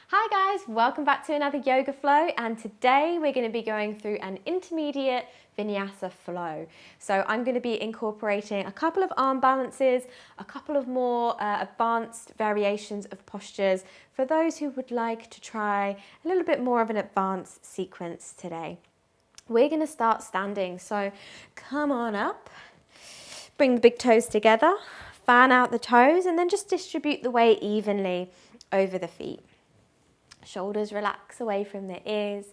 Hi guys, welcome back to another yoga flow, and today we're going to be going through an intermediate Vinyasa flow. So I'm going to be incorporating a couple of arm balances, a couple of more advanced variations of postures for those who would like to try a little bit more of an advanced sequence today. We're going to start standing, so come on up, bring the big toes together, fan out the toes, and then just distribute the weight evenly over the feet. Shoulders relax away from the ears,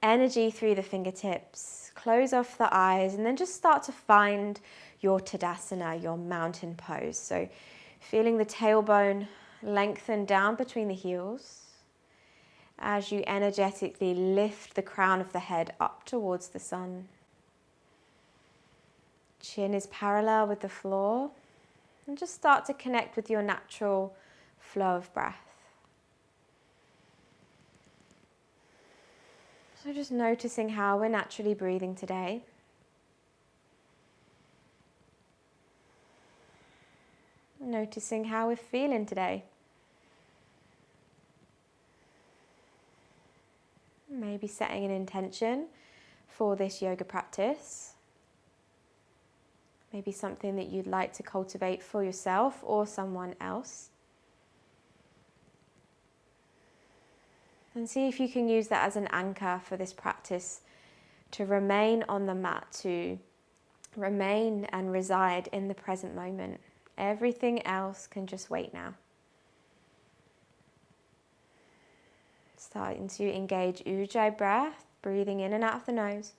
energy through the fingertips, close off the eyes, and then just start to find your Tadasana, your mountain pose. So feeling the tailbone lengthen down between the heels as you energetically lift the crown of the head up towards the sun. Chin is parallel with the floor, and just start to connect with your natural flow of breath. So just noticing how we're naturally breathing today. Noticing how we're feeling today. Maybe setting an intention for this yoga practice. Maybe something that you'd like to cultivate for yourself or someone else. And see if you can use that as an anchor for this practice to remain on the mat, to remain and reside in the present moment. Everything else can just wait now. Starting to engage Ujjayi breath, breathing in and out of the nose.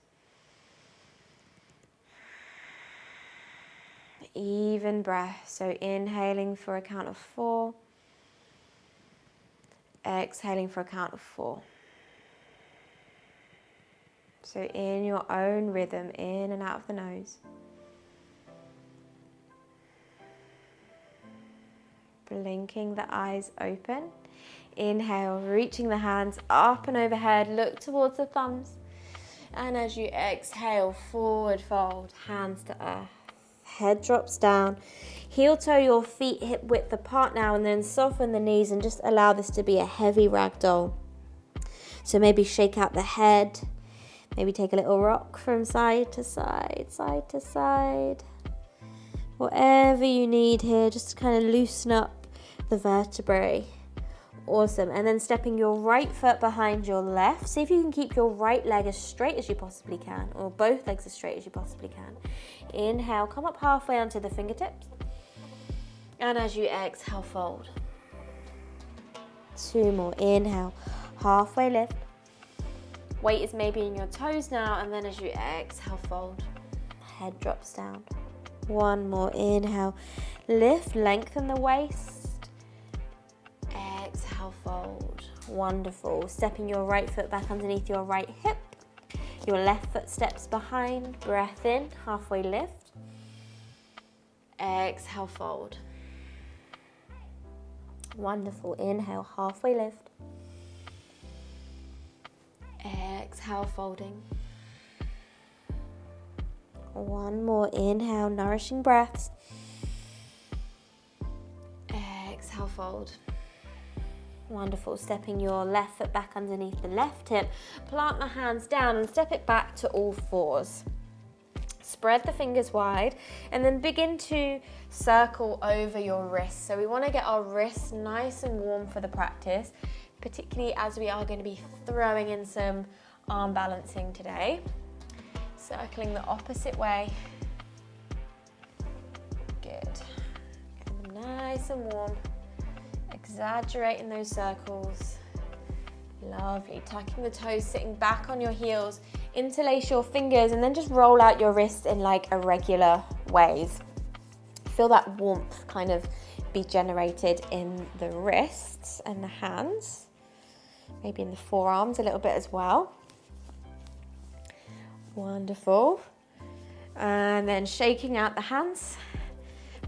Even breath, so inhaling for a count of 4. Exhaling for a count of 4. So in your own rhythm, in and out of the nose. Blinking the eyes open. Inhale, reaching the hands up and overhead, look towards the thumbs. And as you exhale, forward fold, hands to earth. Head drops down. Heel toe your feet hip width apart now, and then soften the knees and just allow this to be a heavy ragdoll. So maybe shake out the head. Maybe take a little rock from side to side, side to side. Whatever you need here, just to kind of loosen up the vertebrae. Awesome. And then stepping your right foot behind your left. See if you can keep your right leg as straight as you possibly can, or both legs as straight as you possibly can. Inhale, come up halfway onto the fingertips. And as you exhale, fold. 2 more. Inhale, halfway lift. Weight is maybe in your toes now, and then as you exhale, fold. Head drops down. 1 more. Inhale, lift, lengthen the waist. Exhale, fold. Wonderful. Stepping your right foot back underneath your right hip. Your left foot steps behind. Breath in, halfway lift. Exhale, fold. Wonderful. Inhale, halfway lift. Exhale, folding. 1 more. Inhale, nourishing breaths. Exhale, fold. Wonderful. Stepping your left foot back underneath the left hip. Plant the hands down and step it back to all 4s. Spread the fingers wide and then begin to circle over your wrists. So we want to get our wrists nice and warm for the practice, particularly as we are going to be throwing in some arm balancing today. Circling the opposite way. Good. Get them nice and warm. Exaggerating those circles. Lovely. Tucking the toes, sitting back on your heels. Interlace your fingers and then just roll out your wrists in like irregular ways. Feel that warmth kind of be generated in the wrists and the hands. Maybe in the forearms a little bit as well. Wonderful. And then shaking out the hands.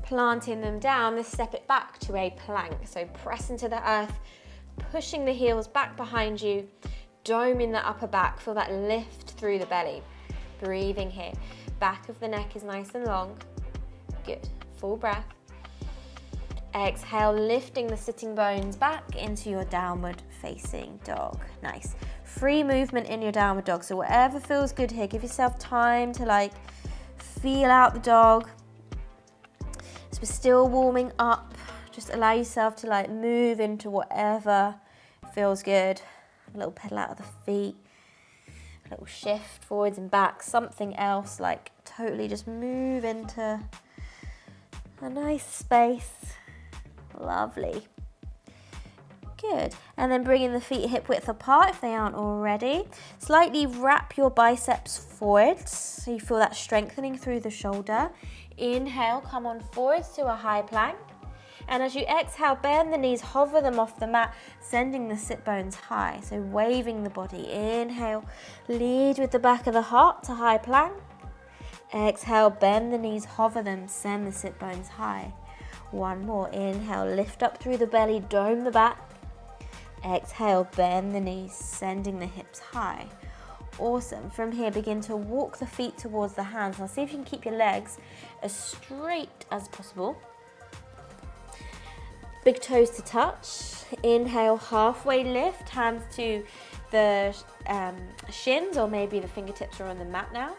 Planting them down, let's step it back to a plank. So press into the earth, pushing the heels back behind you, dome in the upper back, feel that lift through the belly. Breathing here. Back of the neck is nice and long. Good. Full breath. Exhale, lifting the sitting bones back into your downward facing dog. Nice. Free movement in your downward dog. So whatever feels good here, give yourself time to like feel out the dog. So we're still warming up. Just allow yourself to like move into whatever feels good. A little pedal out of the feet. A little shift forwards and back. Something else, like totally just move into a nice space. Lovely. Good. And then bringing the feet hip width apart if they aren't already. Slightly wrap your biceps forwards so you feel that strengthening through the shoulder. Inhale, come on forwards to a high plank. And as you exhale, bend the knees, hover them off the mat, sending the sit bones high. So waving the body. Inhale, lead with the back of the heart to high plank. Exhale, bend the knees, hover them, send the sit bones high. One more. Inhale, lift up through the belly, dome the back. Exhale, bend the knees, sending the hips high. Awesome. From here, begin to walk the feet towards the hands. Now see if you can keep your legs as straight as possible. Big toes to touch. Inhale, halfway lift, hands to the shins, or maybe the fingertips are on the mat now.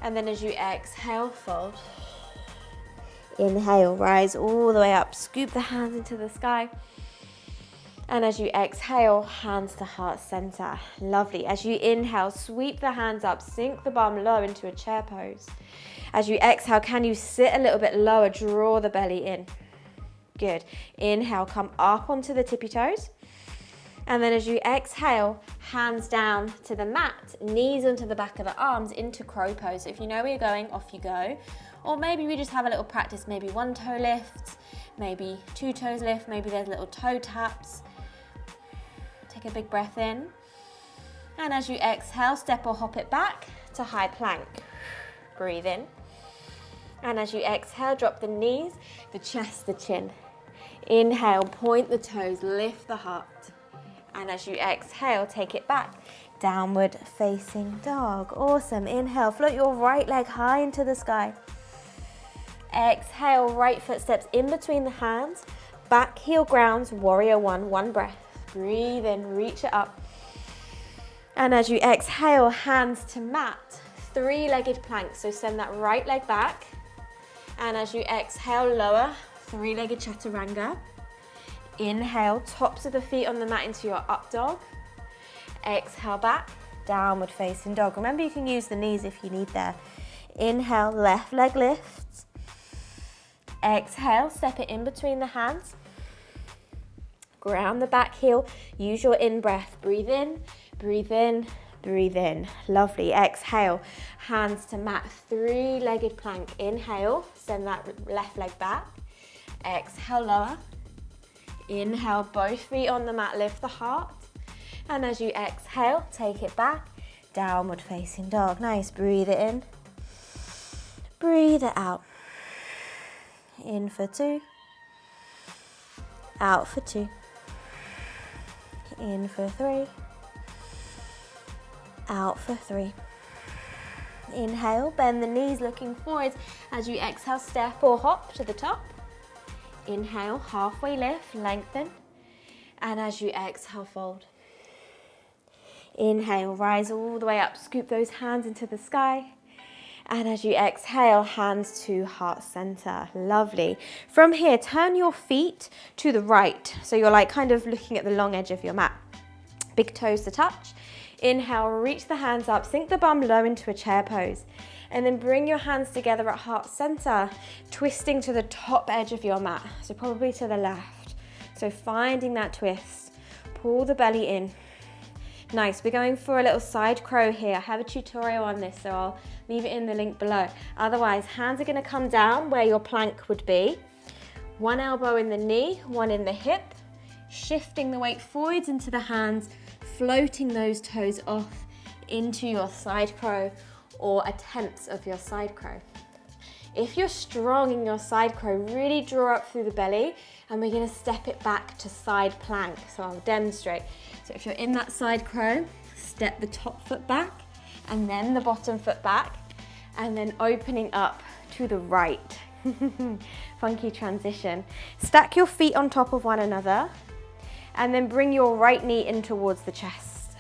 And then as you exhale, fold. Inhale, rise all the way up. Scoop the hands into the sky. And as you exhale, hands to heart center. Lovely. As you inhale, sweep the hands up, sink the bum low into a chair pose. As you exhale, can you sit a little bit lower, draw the belly in. Good. Inhale, come up onto the tippy toes. And then as you exhale, hands down to the mat, knees onto the back of the arms into crow pose. So if you know where you're going, off you go. Or maybe we just have a little practice, maybe one toe lift, maybe two toes lift, maybe there's little toe taps. Take a big breath in. And as you exhale, step or hop it back to high plank. Breathe in. And as you exhale, drop the knees, the chest, the chin. Inhale, point the toes, lift the heart. And as you exhale, take it back. Downward facing dog. Awesome. Inhale, float your right leg high into the sky. Exhale, right foot steps in between the hands. Back heel grounds, warrior one. One breath. Breathe in, reach it up. And as you exhale, hands to mat. Three-legged plank. So send that right leg back. And as you exhale, lower. Three-legged chaturanga. Inhale, tops of the feet on the mat into your up dog. Exhale back, downward facing dog. Remember, you can use the knees if you need there. Inhale, left leg lifts. Exhale, step it in between the hands. Ground the back heel, use your in-breath. Breathe in, breathe in, breathe in. Lovely. Exhale, hands to mat, three-legged plank. Inhale, send that left leg back. Exhale, lower. Inhale, both feet on the mat, lift the heart. And as you exhale, take it back, downward facing dog. Nice, breathe it in. Breathe it out. In for two. Out for two. In for three. Out for three. Inhale, bend the knees looking forwards. As you exhale, step or hop to the top. Inhale, halfway lift, lengthen. And as you exhale, fold. Inhale, rise all the way up, scoop those hands into the sky. And as you exhale, hands to heart center. Lovely. From here, turn your feet to the right. So you're like kind of looking at the long edge of your mat. Big toes to touch. Inhale, reach the hands up, sink the bum low into a chair pose. And then bring your hands together at heart center, twisting to the top edge of your mat. So probably to the left. So finding that twist. Pull the belly in. Nice, we're going for a little side crow here. I have a tutorial on this, so I'll leave it in the link below. Otherwise, hands are gonna come down where your plank would be. One elbow in the knee, one in the hip. Shifting the weight forwards into the hands, floating those toes off into your side crow or attempts of your side crow. If you're strong in your side crow, really draw up through the belly, and we're gonna step it back to side plank. So I'll demonstrate. So if you're in that side crow, step the top foot back and then the bottom foot back, and then opening up to the right. Funky transition. Stack your feet on top of one another and then bring your right knee in towards the chest.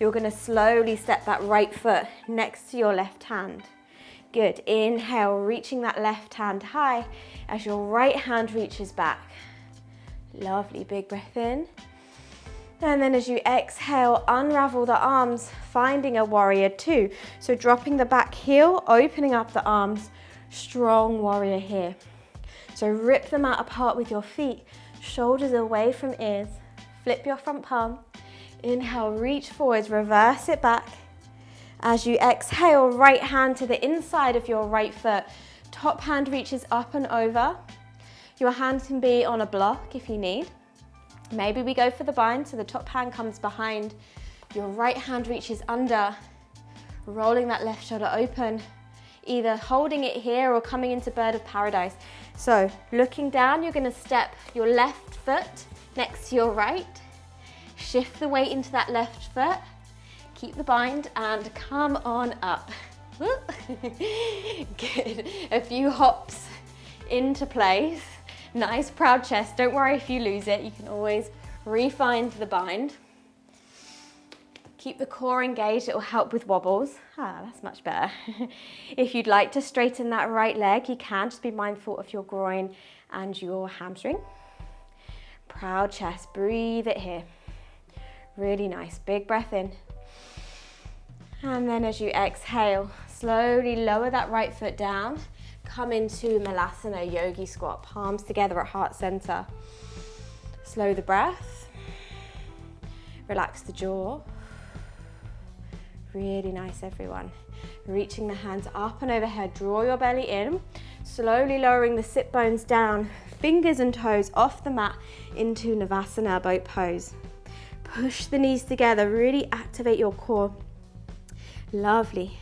You're going to slowly step that right foot next to your left hand. Good. Inhale, reaching that left hand high as your right hand reaches back. Lovely. Big breath in. And then as you exhale, unravel the arms, finding a warrior two. So dropping the back heel, opening up the arms, strong warrior here. So rip them out apart with your feet, shoulders away from ears. Flip your front palm. Inhale, reach forwards, reverse it back. As you exhale, right hand to the inside of your right foot. Top hand reaches up and over. Your hand can be on a block if you need. Maybe we go for the bind, so the top hand comes behind. Your right hand reaches under, rolling that left shoulder open, either holding it here or coming into bird of paradise. So looking down, you're going to step your left foot next to your right. Shift the weight into that left foot. Keep the bind and come on up. Good. A few hops into place. Nice proud chest. Don't worry if you lose it. You can always re-find the bind. Keep the core engaged. It will help with wobbles. That's much better. If you'd like to straighten that right leg, you can. Just be mindful of your groin and your hamstring. Proud chest. Breathe it here. Really nice. Big breath in. And then as you exhale, slowly lower that right foot down. Come into Malasana, yogi squat, palms together at heart center. Slow the breath. Relax the jaw. Really nice, everyone. Reaching the hands up and overhead, draw your belly in. Slowly lowering the sit bones down, fingers and toes off the mat into Navasana, boat pose. Push the knees together, really activate your core. Lovely.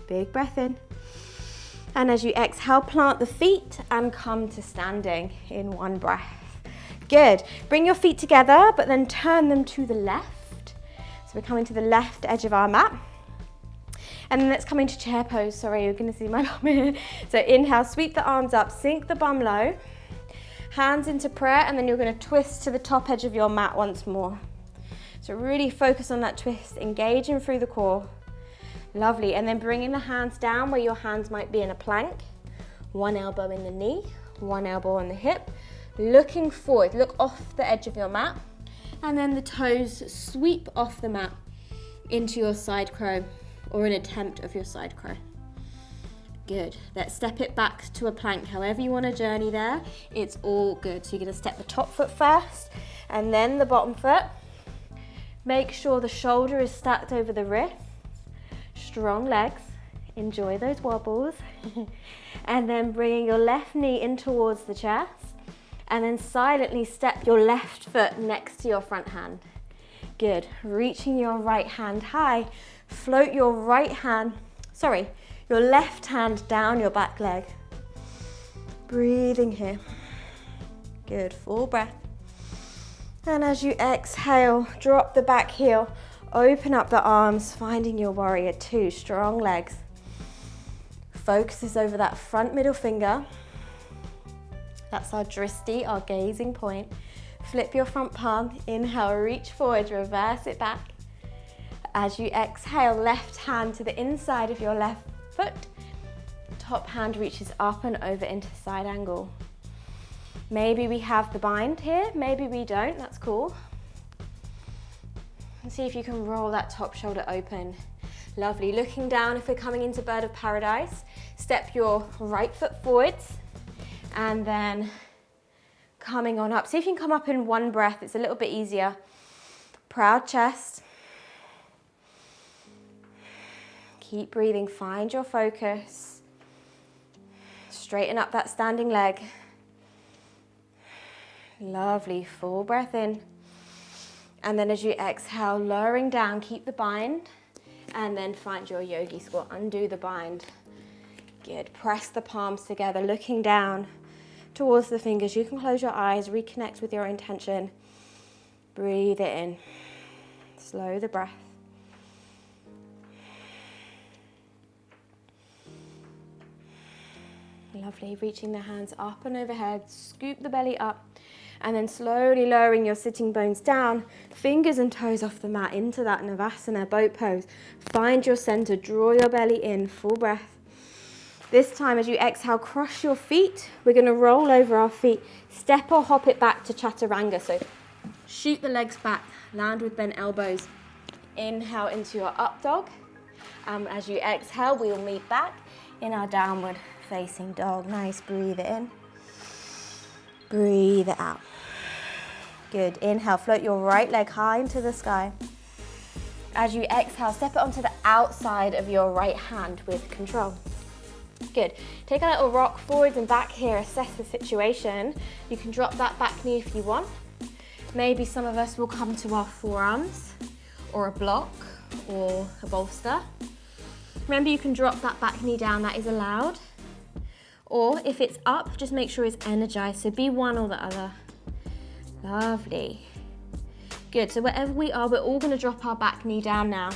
Big breath in. And as you exhale, plant the feet and come to standing in one breath. Good. Bring your feet together, but then turn them to the left. So we're coming to the left edge of our mat. And then let's come into chair pose. Sorry, you're going to see my bum here. So inhale, sweep the arms up, sink the bum low. Hands into prayer, and then you're going to twist to the top edge of your mat once more. So really focus on that twist, engaging through the core. Lovely, and then bringing the hands down where your hands might be in a plank. One elbow in the knee, one elbow on the hip. Looking forward, look off the edge of your mat. And then the toes sweep off the mat into your side crow or an attempt of your side crow. Good, let's step it back to a plank. However you want to journey there, it's all good. So you're going to step the top foot first and then the bottom foot. Make sure the shoulder is stacked over the wrist. Strong legs, enjoy those wobbles. And then bringing your left knee in towards the chest and then silently step your left foot next to your front hand. Good, reaching your right hand high, float your your left hand down your back leg. Breathing here. Good, full breath. And as you exhale, drop the back heel. Open up the arms, finding your warrior two, strong legs. Focus is over that front middle finger. That's our dristi, our gazing point. Flip your front palm, inhale, reach forward, reverse it back. As you exhale, left hand to the inside of your left foot. Top hand reaches up and over into side angle. Maybe we have the bind here, maybe we don't, that's cool. And see if you can roll that top shoulder open. Lovely. Looking down, if we're coming into bird of paradise, step your right foot forwards and then coming on up. See if you can come up in one breath. It's a little bit easier. Proud chest. Keep breathing. Find your focus. Straighten up that standing leg. Lovely. Full breath in. And then as you exhale, lowering down, keep the bind, and then find your yogi squat. Undo the bind. Good. Press the palms together, looking down towards the fingers. You can close your eyes, reconnect with your intention. Breathe it in. Slow the breath. Lovely, reaching the hands up and overhead, scoop the belly up, and then slowly lowering your sitting bones down, fingers and toes off the mat into that Navasana boat pose. Find your center, draw your belly in, full breath. This time as you exhale, cross your feet. We're going to roll over our feet, step or hop it back to Chaturanga. So shoot the legs back, land with bent elbows. Inhale into your up dog. As you exhale, we'll meet back in our downward facing dog. Nice, breathe it in. Breathe it out. Good, inhale, float your right leg high into the sky. As you exhale, step it onto the outside of your right hand with control. Good, take a little rock forwards and back here, assess the situation. You can drop that back knee if you want. Maybe some of us will come to our forearms or a block or a bolster. Remember, you can drop that back knee down, that is allowed. Or if it's up, just make sure it's energized, so be one or the other. Lovely. Good, so wherever we are, we're all gonna drop our back knee down now.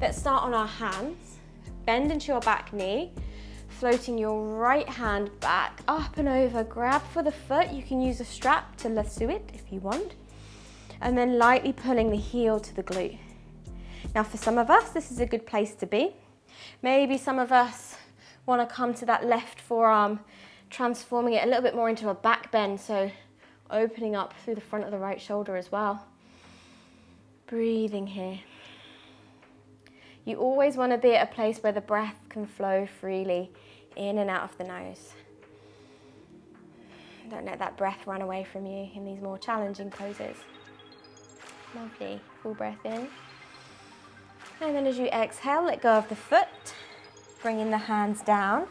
Let's start on our hands. Bend into your back knee, floating your right hand back, up and over, grab for the foot. You can use a strap to lasso it if you want. And then lightly pulling the heel to the glute. Now for some of us, this is a good place to be. Maybe some of us want to come to that left forearm, transforming it a little bit more into a back bend, so opening up through the front of the right shoulder as well. Breathing here. You always want to be at a place where the breath can flow freely in and out of the nose. Don't let that breath run away from you in these more challenging poses. Lovely, full breath in. And then as you exhale, let go of the foot, bringing the hands down.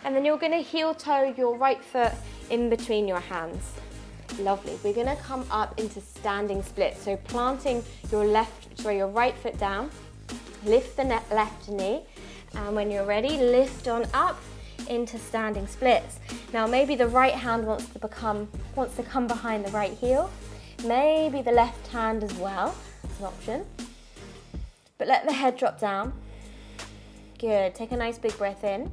And then you're going to heel toe your right foot in between your hands. Lovely. We're going to come up into standing split. So planting your right foot down, lift the left knee. And when you're ready, lift on up into standing splits. Now maybe the right hand wants to come behind the right heel. Maybe the left hand as well. It's an option. But let the head drop down. Good, take a nice big breath in.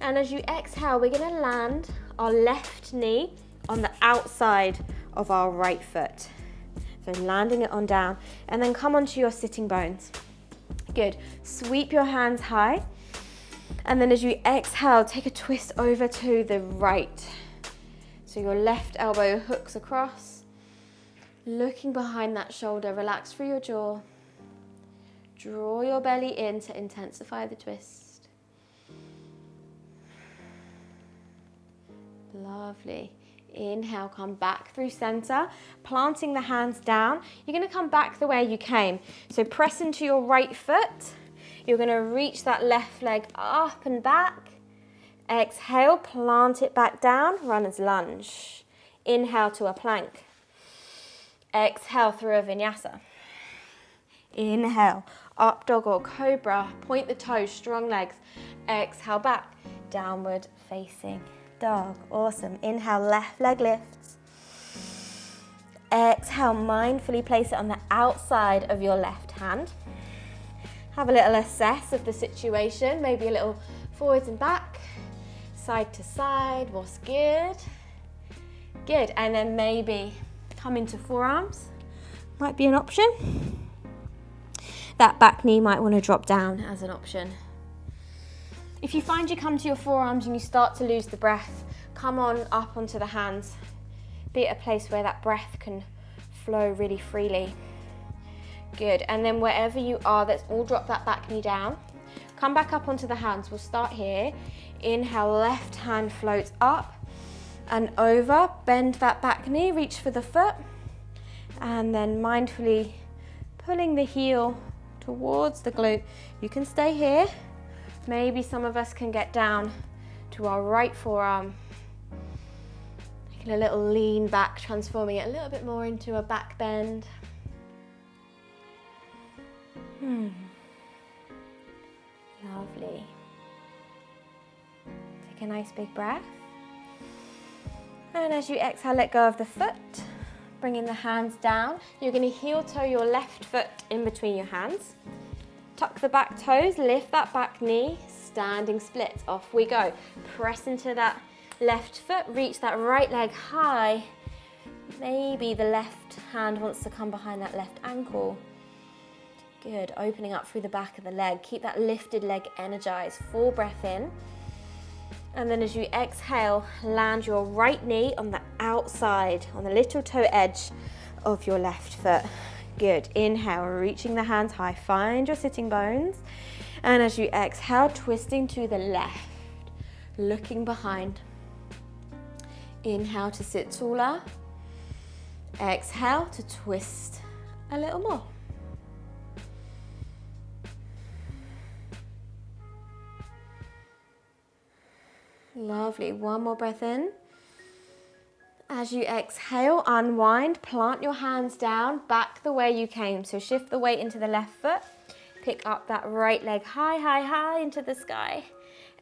And as you exhale, we're gonna land our left knee on the outside of our right foot. So landing it on down, and then come onto your sitting bones. Good, sweep your hands high. And then as you exhale, take a twist over to the right. So your left elbow hooks across. Looking behind that shoulder, relax through your jaw. Draw your belly in to intensify the twist. Lovely. Inhale, come back through center, planting the hands down. You're going to come back the way you came. So press into your right foot. You're going to reach that left leg up and back. Exhale, plant it back down, runner's lunge. Inhale to a plank. Exhale through a vinyasa. Inhale, up dog or cobra, point the toes, strong legs. Exhale back, downward facing dog. Awesome. Inhale, left leg lifts. Exhale, mindfully place it on the outside of your left hand. Have a little assess of the situation, maybe a little forwards and back, side to side. What's good? Good. And then maybe come into forearms. Might be an option. That back knee might want to drop down as an option. If you find you come to your forearms and you start to lose the breath, come on up onto the hands. Be at a place where that breath can flow really freely. Good, and then wherever you are, let's all drop that back knee down. Come back up onto the hands, we'll start here. Inhale, left hand floats up and over. Bend that back knee, reach for the foot. And then mindfully pulling the heel towards the glute. You can stay here. Maybe some of us can get down to our right forearm. Taking a little lean back, transforming it a little bit more into a back bend. Lovely. Take a nice big breath. And as you exhale, let go of the foot. Bringing the hands down. You're going to heel toe your left foot in between your hands. Tuck the back toes, lift that back knee, standing splits. Off we go. Press into that left foot, reach that right leg high. Maybe the left hand wants to come behind that left ankle. Good, opening up through the back of the leg. Keep that lifted leg energized. Full breath in. And then as you exhale, land your right knee on the outside, on the little toe edge of your left foot. Good, inhale, reaching the hands high. Find your sitting bones. And as you exhale, twisting to the left, looking behind. Inhale to sit taller. Exhale to twist a little more. Lovely, one more breath in. As you exhale, unwind, plant your hands down, back the way you came. So shift the weight into the left foot, pick up that right leg high, high, high into the sky.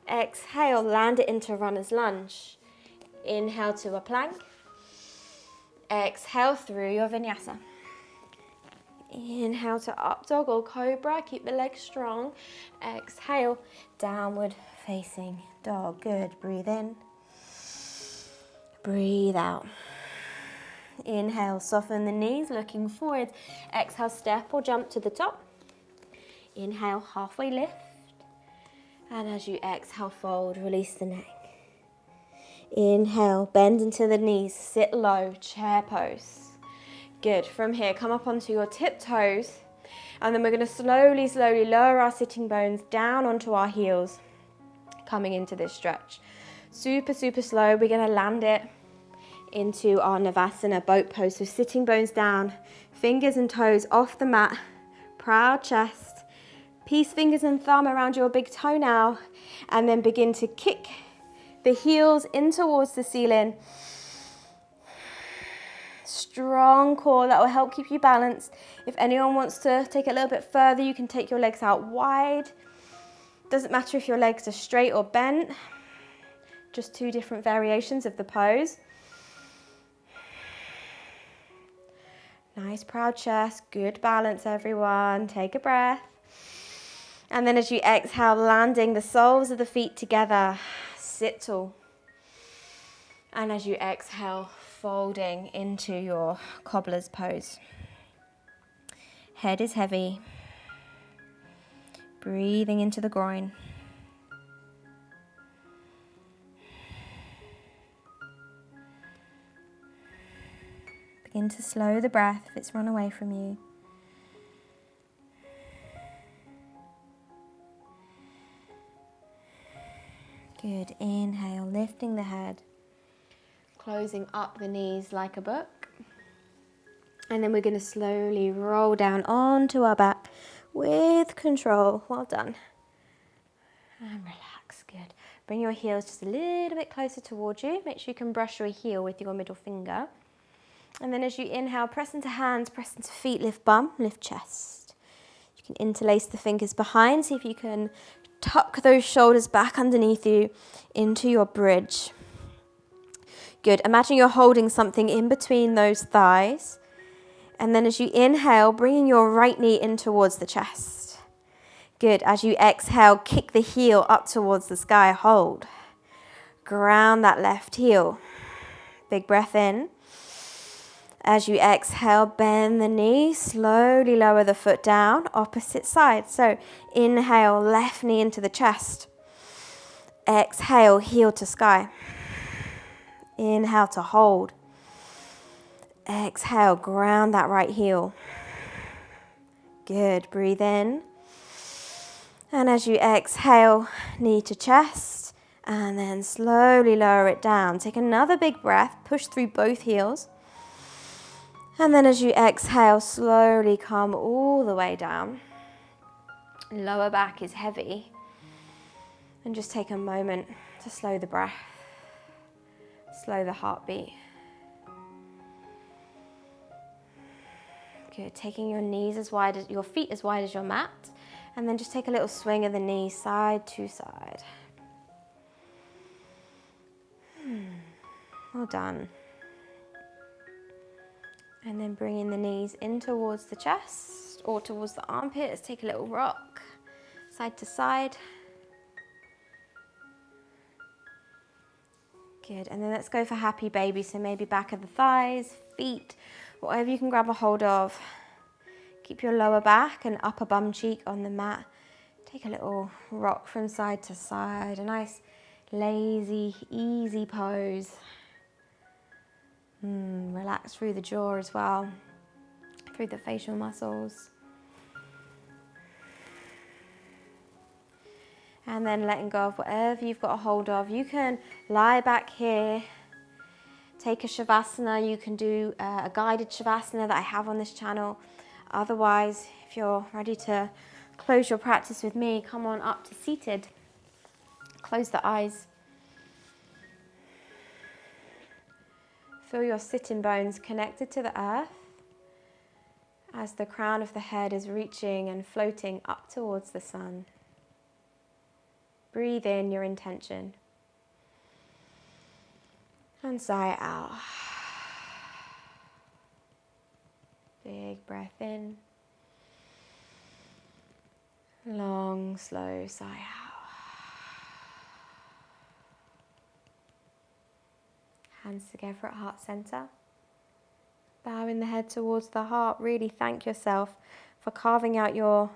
Exhale, land it into runner's lunge. Inhale to a plank. Exhale through your vinyasa. Inhale to up dog or cobra, keep the legs strong. Exhale, downward facing dog. Good, breathe in. Breathe out. Inhale, soften the knees, looking forward. Exhale, step or jump to the top. Inhale, halfway lift. And as you exhale, fold, release the neck. Inhale, bend into the knees, sit low, chair pose. Good, from here, come up onto your tiptoes. And then we're gonna slowly, slowly lower our sitting bones down onto our heels, coming into this stretch. Super, super slow, we're gonna land it into our Navasana boat pose. So sitting bones down, fingers and toes off the mat, proud chest. Peace fingers and thumb around your big toe now, and then begin to kick the heels in towards the ceiling. Strong core, that will help keep you balanced. If anyone wants to take it a little bit further, you can take your legs out wide. Doesn't matter if your legs are straight or bent, just two different variations of the pose. Nice proud chest, good balance everyone. Take a breath. And then as you exhale, landing the soles of the feet together, sit tall. And as you exhale, folding into your cobbler's pose. Head is heavy. Breathing into the groin. Begin to slow the breath if it's run away from you. Good, inhale, lifting the head, closing up the knees like a book. And then we're going to slowly roll down onto our back with control. Well done. And relax, good. Bring your heels just a little bit closer towards you. Make sure you can brush your heel with your middle finger. And then as you inhale, press into hands, press into feet, lift bum, lift chest. You can interlace the fingers behind, see if you can tuck those shoulders back underneath you into your bridge. Good, imagine you're holding something in between those thighs. And then as you inhale, bringing your right knee in towards the chest. Good, as you exhale, kick the heel up towards the sky, hold. Ground that left heel. Big breath in. As you exhale, bend the knee, slowly lower the foot down, opposite side. So inhale, left knee into the chest. Exhale, heel to sky. Inhale to hold. Exhale, ground that right heel. Good, breathe in. And as you exhale, knee to chest, and then slowly lower it down. Take another big breath, push through both heels. And then as you exhale, slowly come all the way down. Lower back is heavy. And just take a moment to slow the breath, slow the heartbeat. Good, taking your knees as wide as, your feet as wide as your mat. And then just take a little swing of the knees side to side. Well done. And then bringing the knees in towards the chest or towards the armpits. Take a little rock, side to side. Good, and then let's go for happy baby. So maybe back of the thighs, feet, whatever you can grab a hold of. Keep your lower back and upper bum cheek on the mat. Take a little rock from side to side, a nice lazy, easy pose. Relax through the jaw as well, through the facial muscles. And then letting go of whatever you've got a hold of. You can lie back here, take a shavasana. You can do a guided shavasana that I have on this channel. Otherwise, if you're ready to close your practice with me, come on up to seated. Close the eyes. Feel your sitting bones connected to the earth as the crown of the head is reaching and floating up towards the sun. Breathe in your intention and sigh out. Big breath in. Long, slow sigh out. Hands together at heart center. Bowing the head towards the heart. Really thank yourself for carving out your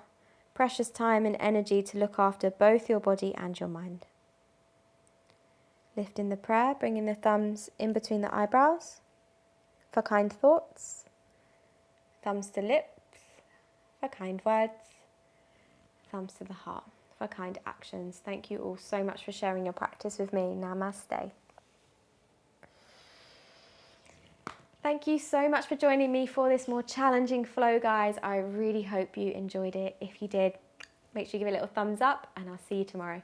precious time and energy to look after both your body and your mind. Lifting the prayer, bringing the thumbs in between the eyebrows for kind thoughts. Thumbs to lips for kind words. Thumbs to the heart for kind actions. Thank you all so much for sharing your practice with me. Namaste. Thank you so much for joining me for this more challenging flow, guys. I really hope you enjoyed it. If you did, make sure you give it a little thumbs up, and I'll see you tomorrow.